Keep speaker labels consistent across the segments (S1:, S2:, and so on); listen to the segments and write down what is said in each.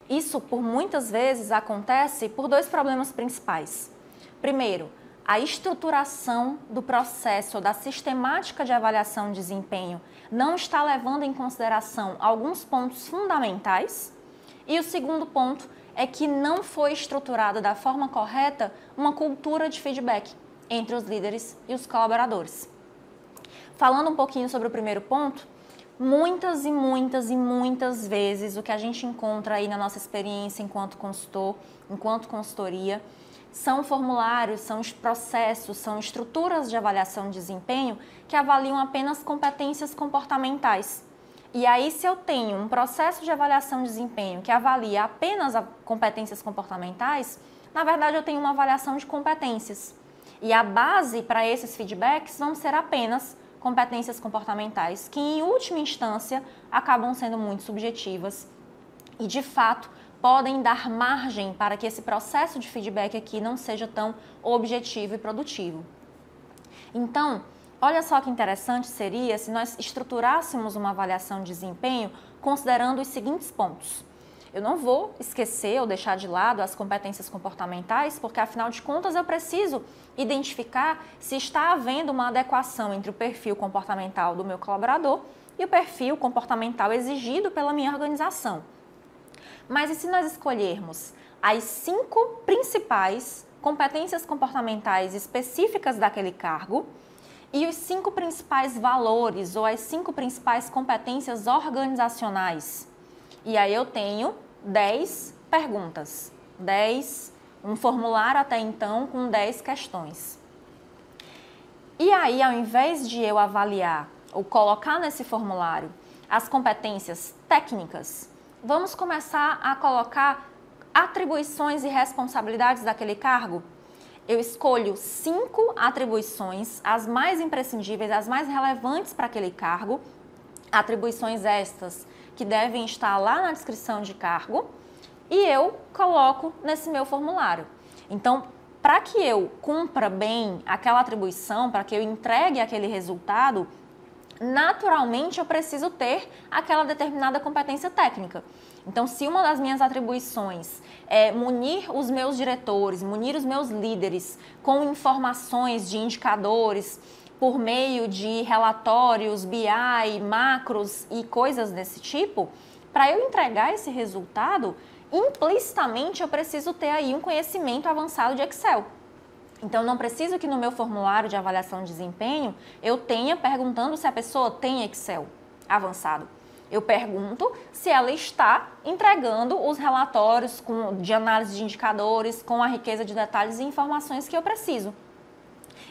S1: Isso, por muitas vezes, acontece por dois problemas principais. Primeiro, a estruturação do processo ou da sistemática de avaliação de desempenho não está levando em consideração alguns pontos fundamentais. E o segundo ponto é que não foi estruturada da forma correta uma cultura de feedback entre os líderes e os colaboradores. Falando um pouquinho sobre o primeiro ponto, muitas vezes o que a gente encontra aí na nossa experiência enquanto consultor, enquanto consultoria, são formulários, são processos, são estruturas de avaliação de desempenho que avaliam apenas competências comportamentais. E aí, se eu tenho um processo de avaliação de desempenho que avalia apenas competências comportamentais, na verdade eu tenho uma avaliação de competências. E a base para esses feedbacks vão ser apenas competências comportamentais, que em última instância acabam sendo muito subjetivas e, de fato, podem dar margem para que esse processo de feedback aqui não seja tão objetivo e produtivo. Então, olha só que interessante seria se nós estruturássemos uma avaliação de desempenho considerando os seguintes pontos. Eu não vou esquecer ou deixar de lado as competências comportamentais, porque afinal de contas eu preciso identificar se está havendo uma adequação entre o perfil comportamental do meu colaborador e o perfil comportamental exigido pela minha organização. Mas e se nós escolhermos as 5 principais competências comportamentais específicas daquele cargo e os 5 principais valores ou as 5 principais competências organizacionais? E aí eu tenho 10 perguntas, um formulário até então com 10 questões. E aí, ao invés de eu avaliar ou colocar nesse formulário as competências técnicas, vamos começar a colocar atribuições e responsabilidades daquele cargo. Eu escolho 5 atribuições, as mais imprescindíveis, as mais relevantes para aquele cargo, atribuições estas que devem estar lá na descrição de cargo, e eu coloco nesse meu formulário. Então, para que eu cumpra bem aquela atribuição, para que eu entregue aquele resultado, naturalmente eu preciso ter aquela determinada competência técnica. Então, se uma das minhas atribuições é munir os meus diretores, munir os meus líderes com informações de indicadores por meio de relatórios, BI, macros e coisas desse tipo, para eu entregar esse resultado, implicitamente eu preciso ter aí um conhecimento avançado de Excel. Então, não preciso que no meu formulário de avaliação de desempenho eu tenha perguntando se a pessoa tem Excel avançado. Eu pergunto se ela está entregando os relatórios de análise de indicadores com a riqueza de detalhes e informações que eu preciso.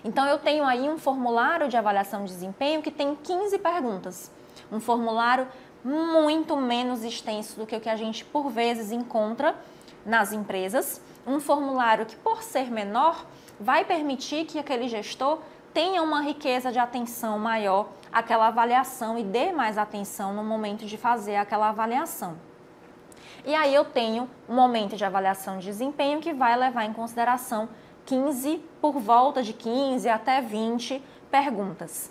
S1: Então, eu tenho aí um formulário de avaliação de desempenho que tem 15 perguntas. Um formulário muito menos extenso do que o que a gente, por vezes, encontra nas empresas. Um formulário que, por ser menor, vai permitir que aquele gestor tenha uma riqueza de atenção maior àquela avaliação e dê mais atenção no momento de fazer aquela avaliação. E aí eu tenho um momento de avaliação de desempenho que vai levar em consideração por volta de 15 até 20 perguntas.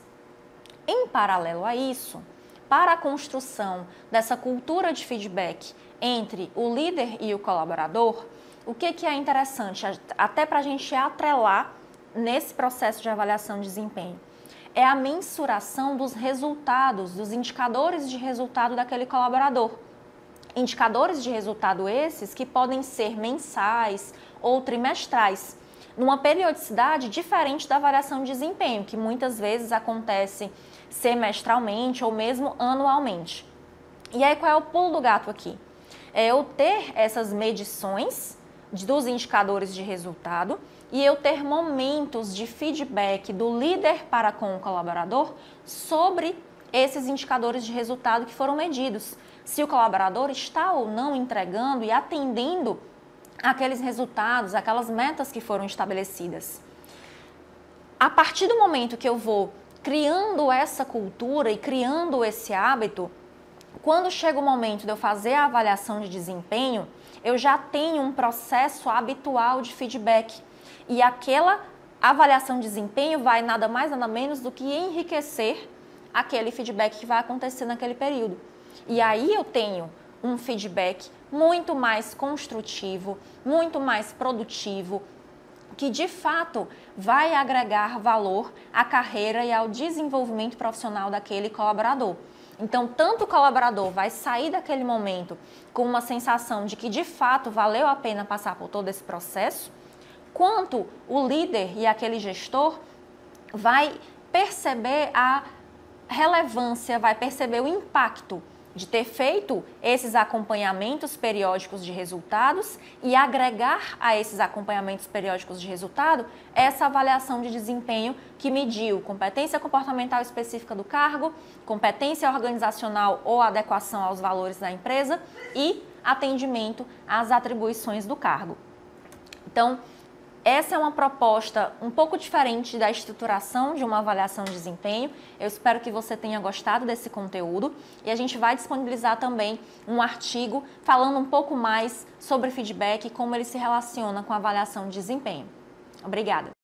S1: Em paralelo a isso, para a construção dessa cultura de feedback entre o líder e o colaborador, o que é interessante, até para a gente atrelar nesse processo de avaliação de desempenho? É a mensuração dos resultados, dos indicadores de resultado daquele colaborador. Indicadores de resultado esses que podem ser mensais ou trimestrais, numa periodicidade diferente da avaliação de desempenho, que muitas vezes acontece semestralmente ou mesmo anualmente. E aí, qual é o pulo do gato aqui? É eu ter essas medições dos indicadores de resultado e eu ter momentos de feedback do líder para com o colaborador sobre esses indicadores de resultado que foram medidos. Se o colaborador está ou não entregando e atendendo aqueles resultados, aquelas metas que foram estabelecidas. A partir do momento que eu vou criando essa cultura e criando esse hábito, quando chega o momento de eu fazer a avaliação de desempenho, eu já tenho um processo habitual de feedback. E aquela avaliação de desempenho vai nada mais, nada menos do que enriquecer aquele feedback que vai acontecer naquele período. E aí eu tenho um feedback muito mais construtivo, muito mais produtivo, que de fato vai agregar valor à carreira e ao desenvolvimento profissional daquele colaborador. Então, tanto o colaborador vai sair daquele momento com uma sensação de que de fato valeu a pena passar por todo esse processo, quanto o líder e aquele gestor vai perceber a relevância, vai perceber o impacto de ter feito esses acompanhamentos periódicos de resultados e agregar a esses acompanhamentos periódicos de resultado essa avaliação de desempenho que mediu competência comportamental específica do cargo, competência organizacional ou adequação aos valores da empresa e atendimento às atribuições do cargo. Então, essa é uma proposta um pouco diferente da estruturação de uma avaliação de desempenho. Eu espero que você tenha gostado desse conteúdo e a gente vai disponibilizar também um artigo falando um pouco mais sobre feedback e como ele se relaciona com a avaliação de desempenho. Obrigada!